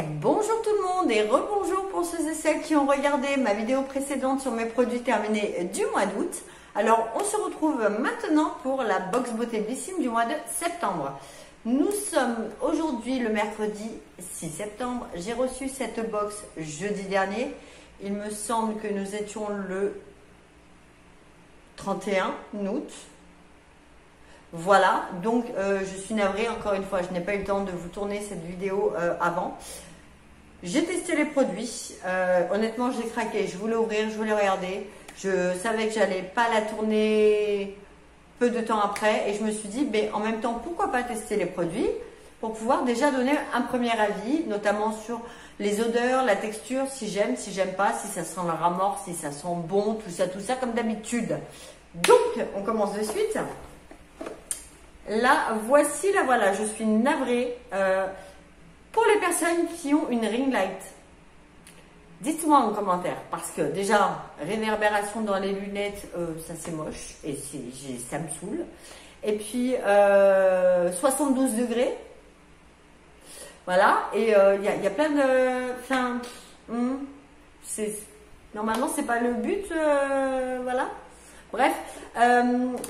Bonjour tout le monde et rebonjour pour ceux et celles qui ont regardé ma vidéo précédente sur mes produits terminés du mois d'août. Alors on se retrouve maintenant pour la box beauté Blissim du mois de septembre. Nous sommes aujourd'hui le mercredi 6 septembre. J'ai reçu cette box jeudi dernier. Il me semble que nous étions le 31 août. Voilà, donc je suis navrée encore une fois, je n'ai pas eu le temps de vous tourner cette vidéo avant. J'ai testé les produits, honnêtement j'ai craqué, je voulais ouvrir, je voulais regarder. Je savais que j'allais pas la tourner peu de temps après et je me suis dit, ben, en même temps, pourquoi pas tester les produits pour pouvoir déjà donner un premier avis, notamment sur les odeurs, la texture, si j'aime pas, si ça sent la ramorce, si ça sent bon, tout ça comme d'habitude. Donc, on commence de suite. Là, voici, là voilà, je suis navrée. Pour les personnes qui ont une ring light, dites-moi en commentaire, parce que déjà, réverbération dans les lunettes, ça c'est moche, et ça me saoule. Et puis, 72 degrés, voilà, et il y a plein de... Enfin, normalement, c'est pas le but, voilà. Bref,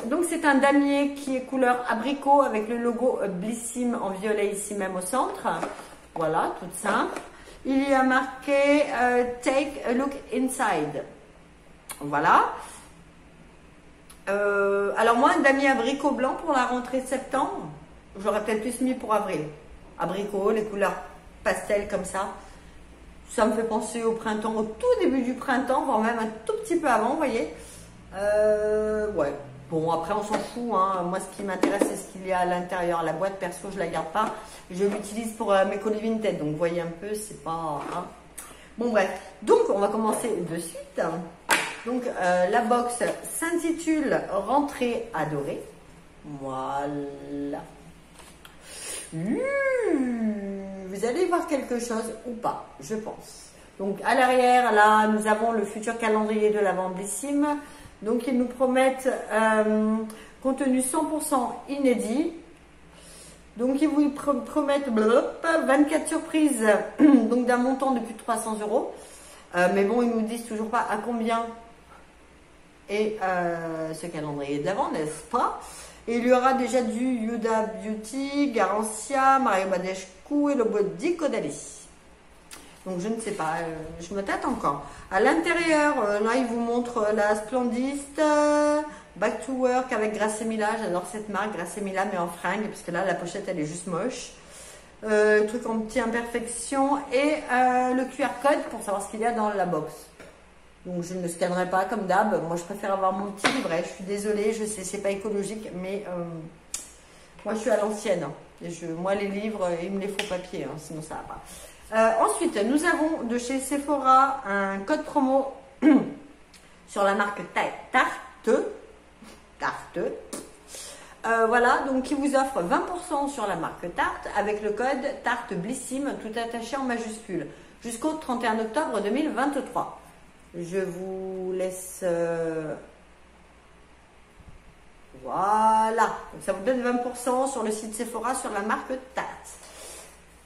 donc c'est un damier qui est couleur abricot avec le logo Blissim en violet ici même au centre. Voilà, toute simple. Il y a marqué Take a look inside. Voilà. Alors moi, un damier abricot blanc pour la rentrée de septembre. J'aurais peut-être plus mis pour avril. Abricot, les couleurs pastel comme ça. Ça me fait penser au printemps, au tout début du printemps, voire même un tout petit peu avant, vous voyez. Ouais, bon après on s'en fout, hein. Moi ce qui m'intéresse c'est ce qu'il y a à l'intérieur. La boîte perso je la garde pas, je l'utilise pour mes colis vintage, donc vous voyez un peu, c'est pas... Hein. Bon bref, donc on va commencer de suite. Donc la box s'intitule Rentrée adorée. Voilà. Vous allez voir quelque chose ou pas, je pense. Donc à l'arrière là nous avons le futur calendrier de l'Avent Blissim. Donc ils nous promettent contenu 100% inédit. Donc ils vous promettent 24 surprises donc d'un montant de plus de 300 €. Mais bon, ils nous disent toujours pas à combien est ce calendrier de l'Avent, n'est-ce pas? Et il y aura déjà du Yuda Beauty, Garancia, Mario Badescu et le Body Caudalie. Donc je ne sais pas, je me tâte encore. À l'intérieur, là il vous montre la Splendiste Back to Work avec Grassemila. J'adore cette marque, Grassemila, mais en fringue, parce que là la pochette elle est juste moche. Truc en petite imperfection et le QR code pour savoir ce qu'il y a dans la box. Donc je ne le scannerai pas comme d'hab. Moi je préfère avoir mon petit livret. Je suis désolée, je sais c'est pas écologique, mais moi je suis à l'ancienne. Moi les livres, il me les faut papier, hein, sinon ça va pas. Ensuite, nous avons de chez Sephora un code promo sur la marque Tarte. Voilà, donc qui vous offre 20% sur la marque Tarte avec le code Tarte Blissim, tout attaché en majuscule, jusqu'au 31 octobre 2023. Je vous laisse... Voilà, donc ça vous donne 20% sur le site Sephora sur la marque Tarte.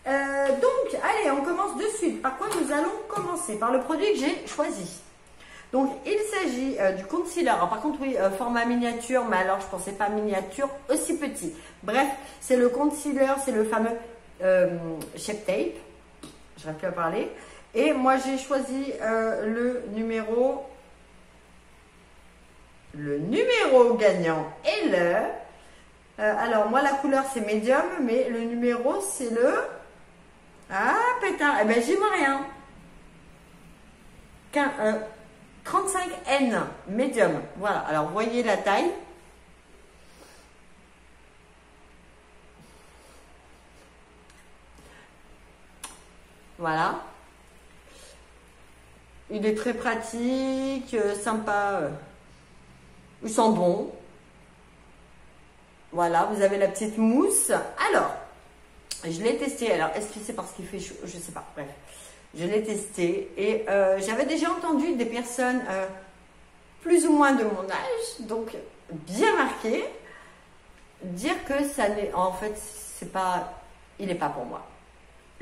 Donc, allez, on commence de suite. Par quoi nous allons commencer? Par le produit que j'ai choisi. Donc, il s'agit du concealer. Alors, par contre, oui, format miniature, mais alors je pensais pas miniature aussi petit. Bref, c'est le concealer, c'est le fameux Shape Tape. J'aurais pu en parler. Et moi, j'ai choisi le numéro gagnant est le... alors, moi, la couleur, c'est médium, mais le numéro, c'est le... Ah, pétard, eh ben j'y vois rien. 35N, médium. Voilà, alors vous voyez la taille. Voilà. Il est très pratique, sympa. Il sent bon. Voilà, vous avez la petite mousse. Alors, je l'ai testé. Alors, est-ce que c'est parce qu'il fait chaud? Je sais pas. Bref, je l'ai testé et j'avais déjà entendu des personnes plus ou moins de mon âge, donc bien marquées, dire que ça n'est, en fait, c'est pas, il n'est pas pour moi.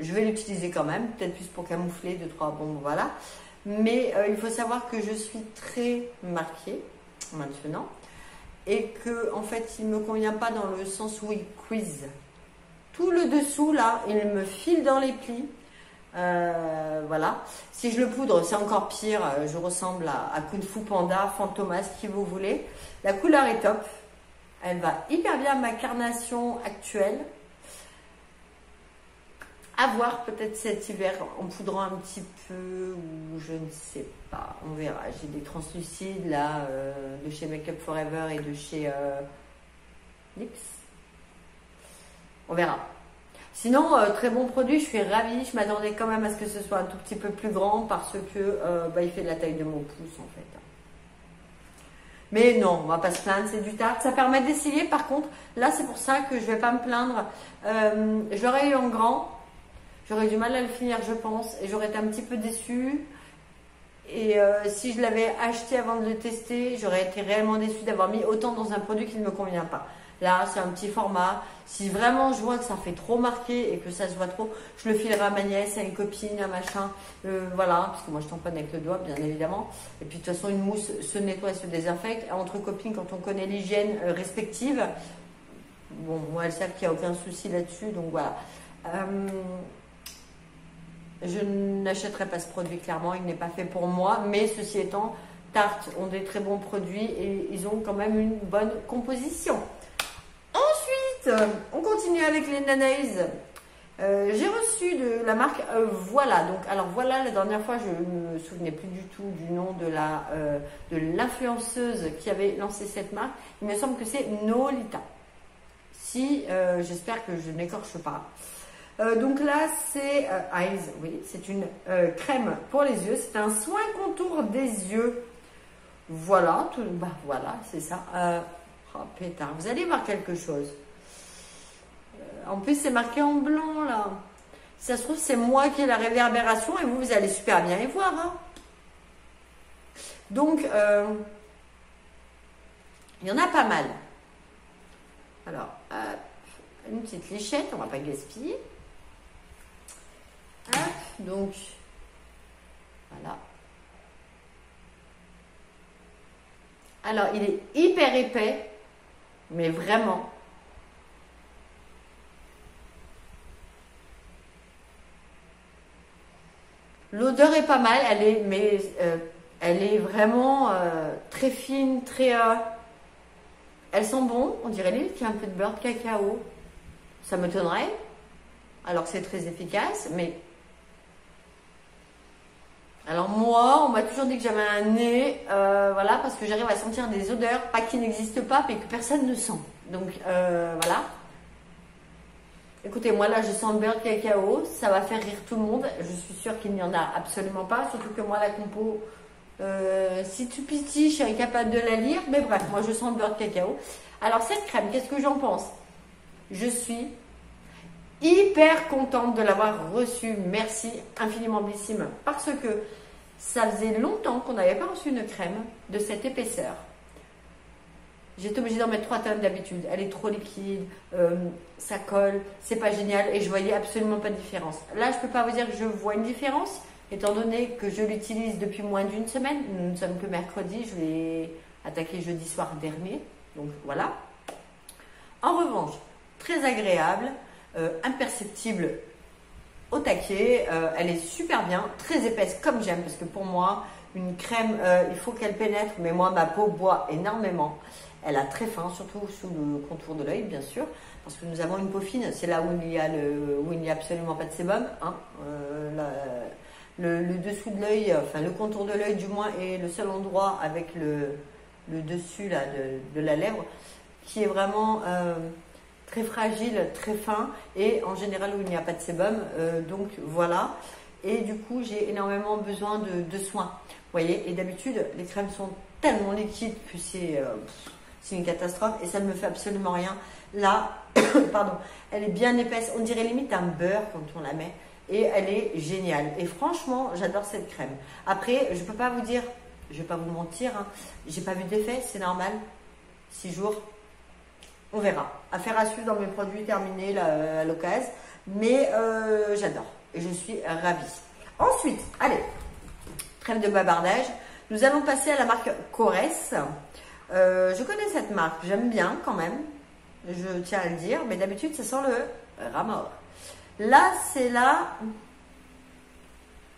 Je vais l'utiliser quand même, peut-être plus pour camoufler, 2-3, bon voilà. Mais il faut savoir que je suis très marquée maintenant et que en fait il ne me convient pas dans le sens où il quiz. Tout le dessous là, il me file dans les plis. Voilà. Si je le poudre, c'est encore pire. Je ressemble à Kung Fu Panda, Fantomas, qui vous voulez. La couleur est top. Elle va hyper bien à ma carnation actuelle. À voir peut-être cet hiver en poudrant un petit peu ou je ne sais pas, on verra. J'ai des translucides là de chez Make Up Forever et de chez NYX. On verra. Sinon, très bon produit, je suis ravie. Je m'attendais quand même à ce que ce soit un tout petit peu plus grand parce que il fait de la taille de mon pouce en fait. Mais non, on va pas se plaindre, c'est du tarte. Ça permet d'essayer. Par contre, là c'est pour ça que je vais pas me plaindre. Je l'aurais eu en grand. J'aurais du mal à le finir, je pense, et j'aurais été un petit peu déçue. Et si je l'avais acheté avant de le tester, j'aurais été réellement déçue d'avoir mis autant dans un produit qui ne me convient pas. Là, c'est un petit format. Si vraiment je vois que ça fait trop marqué et que ça se voit trop, je le filerai à ma nièce, à une copine, à machin. Voilà, parce que moi je tamponne avec le doigt, bien évidemment. Et puis de toute façon, une mousse se nettoie et se désinfecte. Entre copines, quand on connaît l'hygiène respective, bon, moi elles savent qu'il n'y a aucun souci là-dessus, donc voilà. Je n'achèterai pas ce produit, clairement, il n'est pas fait pour moi. Mais ceci étant, Tarte ont des très bons produits et ils ont quand même une bonne composition. Ensuite, on continue avec les Nanaise. J'ai reçu de la marque Voilà. Donc, alors Voilà, la dernière fois, je ne me souvenais plus du tout du nom de l'influenceuse qui avait lancé cette marque. Il me semble que c'est Nolita. Si, j'espère que je n'écorche pas. Donc là, c'est Eyes, oui, c'est une crème pour les yeux. C'est un soin contour des yeux. Voilà, tout, bah voilà, c'est ça. Oh pétard, vous allez voir quelque chose. En plus, c'est marqué en blanc là. Si ça se trouve, c'est moi qui ai la réverbération et vous allez super bien les voir. Hein. Donc, il y en a pas mal. Alors, une petite lichette, on va pas gaspiller. Hop, donc, voilà. Alors, il est hyper épais, mais vraiment. L'odeur est pas mal, elle est vraiment très fine, très... elles sont bonnes, on dirait limite qu'il y a un peu de beurre de cacao. Ça m'étonnerait, alors que c'est très efficace, mais... Alors moi, on m'a toujours dit que j'avais un nez, voilà, parce que j'arrive à sentir des odeurs, pas qui n'existent pas, mais que personne ne sent. Donc voilà. Écoutez, moi là, je sens le beurre de cacao, ça va faire rire tout le monde. Je suis sûre qu'il n'y en a absolument pas, surtout que moi, la compo, si tu pitilles, je serais capable de la lire. Mais bref, moi, je sens le beurre de cacao. Alors cette crème, qu'est-ce que j'en pense? Je suis hyper contente de l'avoir reçue. Merci infiniment Bellissime, parce que ça faisait longtemps qu'on n'avait pas reçu une crème de cette épaisseur. J'étais obligée d'en mettre 3 tonnes d'habitude. Elle est trop liquide, ça colle, c'est pas génial et je voyais absolument pas de différence. Là, je peux pas vous dire que je vois une différence, étant donné que je l'utilise depuis moins d'une semaine. Nous ne sommes que mercredi, je l'ai attaqué jeudi soir dernier, donc voilà. En revanche, très agréable, imperceptible au taquet, elle est super bien, très épaisse comme j'aime, parce que pour moi, une crème, il faut qu'elle pénètre, mais moi, ma peau boit énormément. Elle a très fin, surtout sous le contour de l'œil, bien sûr, parce que nous avons une peau fine. C'est là où il n'y a absolument pas de sébum. Hein. Le dessous de l'œil, enfin le contour de l'œil du moins, est le seul endroit avec le dessus là, de la lèvre qui est vraiment très fragile, très fin, et en général où il n'y a pas de sébum. Donc voilà. Et du coup, j'ai énormément besoin de soins. Vous voyez, et d'habitude, les crèmes sont tellement liquides que c'est une catastrophe et ça ne me fait absolument rien. Là, pardon, elle est bien épaisse, on dirait limite un beurre quand on la met et elle est géniale. Et franchement, j'adore cette crème. Après, je ne peux pas vous dire, je ne vais pas vous mentir, hein, j'ai pas vu d'effet, c'est normal. 6 jours, on verra. Affaire à suivre dans mes produits terminés là, à l'occasion. Mais j'adore et je suis ravie. Ensuite, allez, trêve de bavardage. Nous allons passer à la marque Corès. Je connais cette marque, j'aime bien quand même. Je tiens à le dire, mais d'habitude, ça sent le rat mort. Là, c'est la...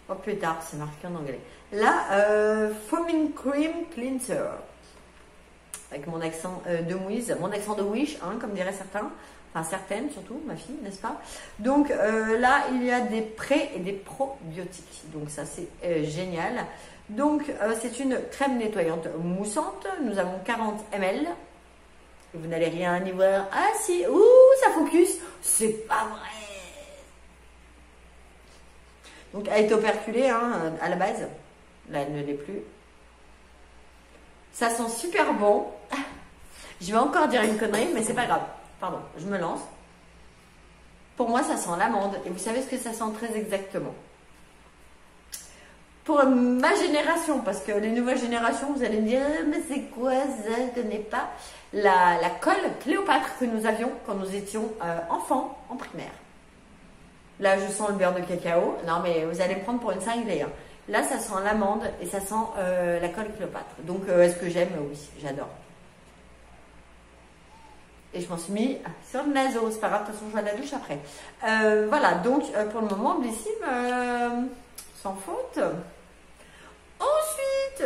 Oh, plus tard, c'est marqué en anglais. La Foaming Cream Cleanser. Avec mon accent de Wish, mon accent de Wish, hein, comme diraient certains. Enfin, certaines surtout, ma fille, n'est-ce pas? Donc là, il y a des pré et des probiotiques. Donc ça, c'est génial. Donc, c'est une crème nettoyante moussante. Nous avons 40 ml. Et vous n'allez rien y voir. Ah si, ouh, ça focus. C'est pas vrai. Donc, elle est operculée hein, à la base. Là, elle ne l'est plus. Ça sent super bon. Je vais encore dire une connerie, mais c'est pas grave. Pardon, je me lance. Pour moi, ça sent l'amande. Et vous savez ce que ça sent très exactement. Pour ma génération, parce que les nouvelles générations, vous allez me dire, mais c'est quoi ça? Je ne connais pas. La colle Cléopâtre que nous avions quand nous étions enfants en primaire. Là, je sens le beurre de cacao. Non, mais vous allez me prendre pour une cinglée. Hein. Là, ça sent l'amande et ça sent la colle Cléopâtre. Donc, est-ce que j'aime? Oui, j'adore. Et je m'en suis mis sur le naso. C'est pas grave, de toute façon, je vais à la douche après. Voilà, donc, pour le moment, Blissim, sans faute. Ensuite,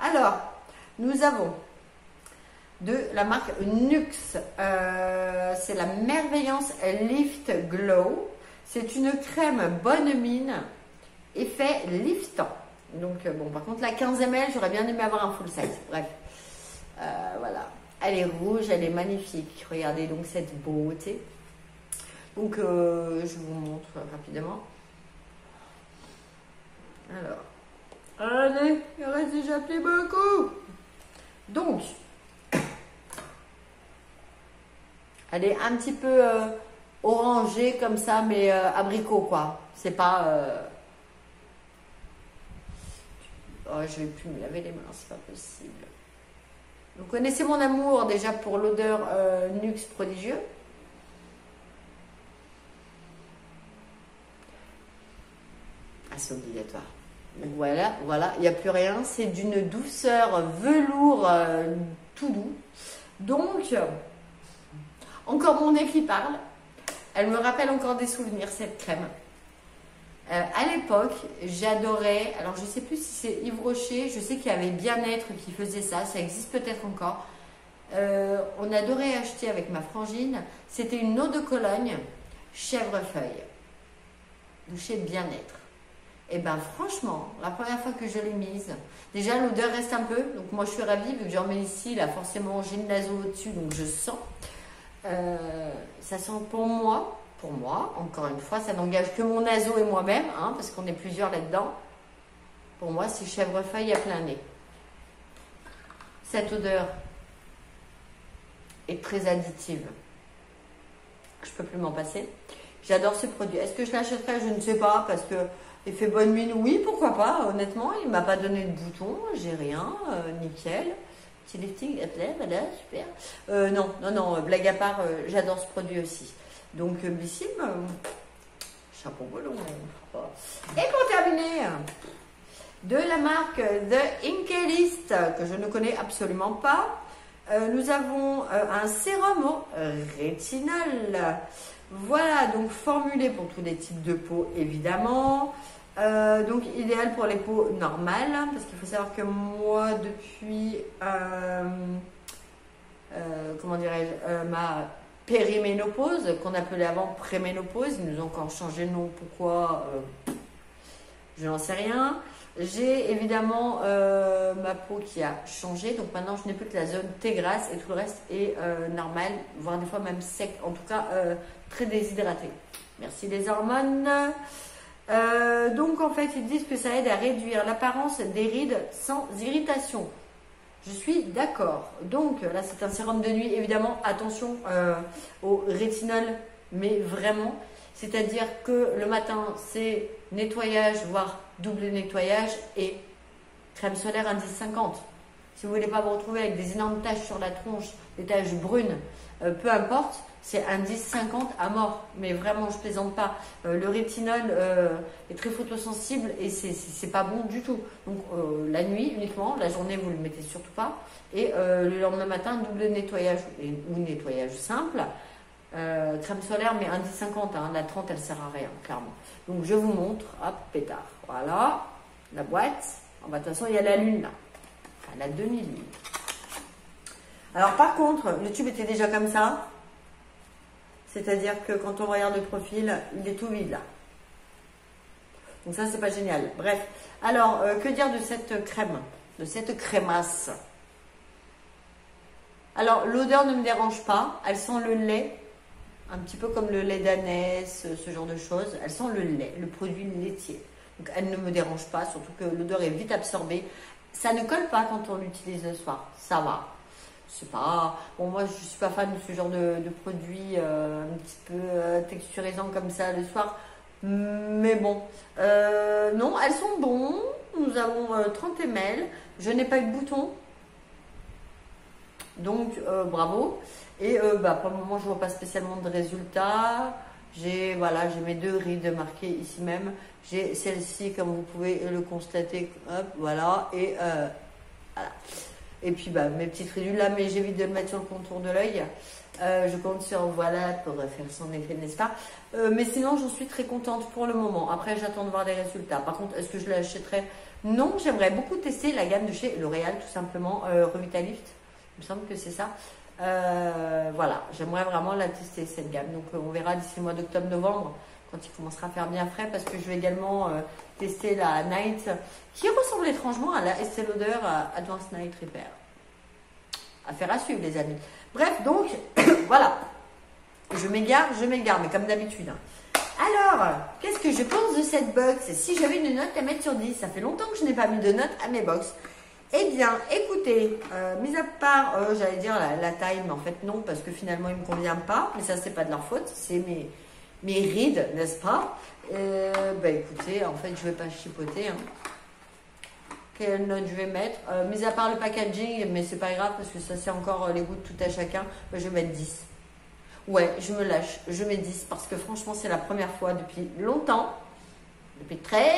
alors, nous avons de la marque Nux. C'est la Merveillance Lift Glow. C'est une crème bonne mine, effet liftant. Donc, bon, par contre, la 15 ml, j'aurais bien aimé avoir un full size. Bref, voilà. Elle est rouge, elle est magnifique. Regardez donc cette beauté. Donc, je vous montre rapidement. Alors, allez, il reste déjà plus beaucoup. Donc, elle est un petit peu orangée comme ça, mais abricot quoi. C'est pas... Oh, je vais plus me laver les mains, c'est pas possible. Vous connaissez mon amour déjà pour l'odeur Nux prodigieux. Ah, c'est obligatoire. Donc voilà, il n'y a plus rien. C'est d'une douceur velours tout doux. Donc, encore mon nez qui parle. Elle me rappelle encore des souvenirs, cette crème. À l'époque, j'adorais, alors je ne sais plus si c'est Yves Rocher, je sais qu'il y avait Bien-être qui faisait ça, ça existe peut-être encore. On adorait acheter avec ma frangine, c'était une eau de Cologne, chèvrefeuille, de chez Bien-être. Et ben franchement, la première fois que je l'ai mise, déjà l'odeur reste un peu, donc moi je suis ravie, vu que j'en mets ici, là forcément j'ai le naso au-dessus, donc je sens. Ça sent pour moi, encore une fois, ça n'engage que mon naso et moi-même, hein, parce qu'on est plusieurs là-dedans. Pour moi, c'est chèvrefeuille à plein nez. Cette odeur est très additive. Je peux plus m'en passer. J'adore ce produit. Est-ce que je l'achèterai? Je ne sais pas, parce que il fait bonne mine. Oui, pourquoi pas. Honnêtement, il m'a pas donné de bouton, j'ai rien, nickel. Petit lifting, voilà, super. Non, blague à part, j'adore ce produit aussi. Donc, Blissim, chapeau melon. Et pour terminer, de la marque The Inkélist, que je ne connais absolument pas, nous avons un sérum au rétinol. Voilà, donc formulé pour tous les types de peau, évidemment. Donc, idéal pour les peaux normales, parce qu'il faut savoir que moi, depuis, comment dirais-je, ma périménopause, qu'on appelait avant préménopause, ils nous ont encore changé de nom, pourquoi, je n'en sais rien. J'ai évidemment ma peau qui a changé, donc maintenant je n'ai plus que la zone T grasse et tout le reste est normal, voire des fois même sec, en tout cas très déshydraté. Merci les hormones. Donc en fait ils disent que ça aide à réduire l'apparence des rides sans irritation. Je suis d'accord. Donc là c'est un sérum de nuit, évidemment attention au rétinol, mais vraiment, c'est-à-dire que le matin c'est nettoyage, voire double nettoyage et crème solaire indice 50. si vous voulez pas vous retrouver avec des énormes taches sur la tronche, des taches brunes, peu importe, c'est un 10-50 à mort. Mais vraiment, je plaisante pas. Le rétinol est très photosensible et c'est pas bon du tout. Donc la nuit uniquement, la journée vous le mettez surtout pas. Et le lendemain matin, double nettoyage ou nettoyage simple. Crème solaire, mais un 10-50, hein, la 30 elle sert à rien, clairement. Donc je vous montre, hop, pétard. Voilà, la boîte. Oh, bah, de toute façon, il y a la lune là. Enfin, la demi-lune. Alors par contre, le tube était déjà comme ça. C'est-à-dire que quand on regarde le profil, il est tout vide là. Donc ça, c'est pas génial. Bref, alors, que dire de cette crème, de cette crémasse? Alors, l'odeur ne me dérange pas. Elle sent le lait, un petit peu comme le lait d'ânesse, ce genre de choses. Elle sent le lait, le produit laitier. Donc, elle ne me dérange pas, surtout que l'odeur est vite absorbée. Ça ne colle pas quand on l'utilise le soir. Ça va. C'est pas... Bon, moi, je suis pas fan de ce genre de produit un petit peu texturisant comme ça le soir. Mais bon. Non, elles sont bonnes. Nous avons 30 ml. Je n'ai pas eu de bouton. Donc, bravo. Et bah, pour le moment, je ne vois pas spécialement de résultats. J'ai voilà, j'ai mes 2 rides marquées ici même. J'ai celle-ci, comme vous pouvez le constater. Hop, voilà. Et voilà. Et puis bah, mes petites ridules là, mais j'évite de le mettre sur le contour de l'œil. Je compte sur voilà pour faire son effet, n'est-ce pas? Mais sinon, j'en suis très contente pour le moment. Après, j'attends de voir des résultats. Par contre, est-ce que je l'achèterai? Non, j'aimerais beaucoup tester la gamme de chez L'Oréal, tout simplement, Revitalift. Il me semble que c'est ça. Voilà, j'aimerais vraiment la tester cette gamme. Donc, on verra d'ici le mois d'octobre-novembre quand il commencera à faire bien frais, parce que je vais également tester la Night qui ressemble étrangement à la Estée Lauder Advanced Night Repair. Affaire à suivre, les amis. Bref, donc voilà, je m'égare, mais comme d'habitude. Alors, qu'est-ce que je pense de cette box? Si j'avais une note à mettre sur 10, ça fait longtemps que je n'ai pas mis de note à mes box. Eh bien, écoutez, mis à part, j'allais dire la taille, mais en fait non, parce que finalement il ne me convient pas, mais ça c'est pas de leur faute, c'est mes rides, n'est-ce pas? Bah écoutez, en fait je vais pas chipoter. Hein. Quelle note je vais mettre? Mis à part le packaging, mais c'est pas grave parce que ça c'est encore les goûts de tout à chacun, bah, je vais mettre 10. Ouais, je me lâche, je mets 10 parce que franchement c'est la première fois depuis longtemps, depuis très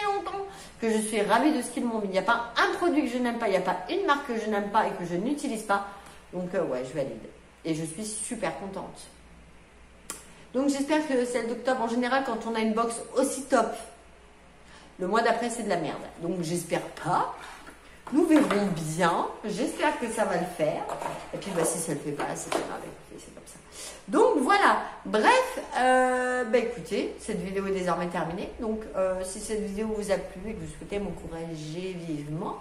longtemps, que je suis ravie de ce qu'ils m'ont mis. Il n'y a pas un produit que je n'aime pas, il n'y a pas une marque que je n'aime pas et que je n'utilise pas. Donc ouais, je valide. Et je suis super contente. Donc j'espère que celle d'octobre, en général, quand on a une box aussi top, le mois d'après c'est de la merde. Donc j'espère pas. Nous verrons bien. J'espère que ça va le faire. Et puis bah, si ça ne le fait pas, c'est pas grave. C'est comme ça. Donc voilà. Bref, bah, écoutez, cette vidéo est désormais terminée. Donc si cette vidéo vous a plu et que vous souhaitez m'encourager vivement,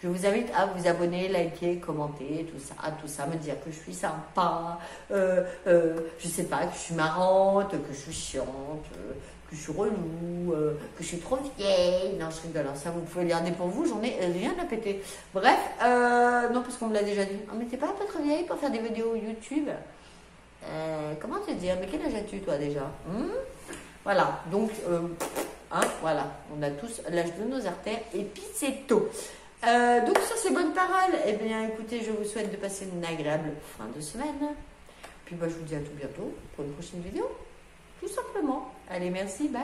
je vous invite à vous abonner, liker, commenter, tout ça, me dire que je suis sympa, je sais pas, que je suis marrante, que je suis chiante, que je suis relou, que je suis trop vieille. Non, je rigole, ça vous pouvez le garder pour vous, j'en ai rien à péter. Bref, non, parce qu'on me l'a déjà dit. Oh, mais t'es pas un peu trop vieille pour faire des vidéos YouTube? Comment te dire? Mais quel âge as-tu toi déjà? Voilà, donc, hein, voilà, on a tous l'âge de nos artères et puis c'est tout. Donc sur ces bonnes paroles, eh bien écoutez, je vous souhaite de passer une agréable fin de semaine. Puis bah, je vous dis à tout bientôt pour une prochaine vidéo. Tout simplement. Allez, merci, bye.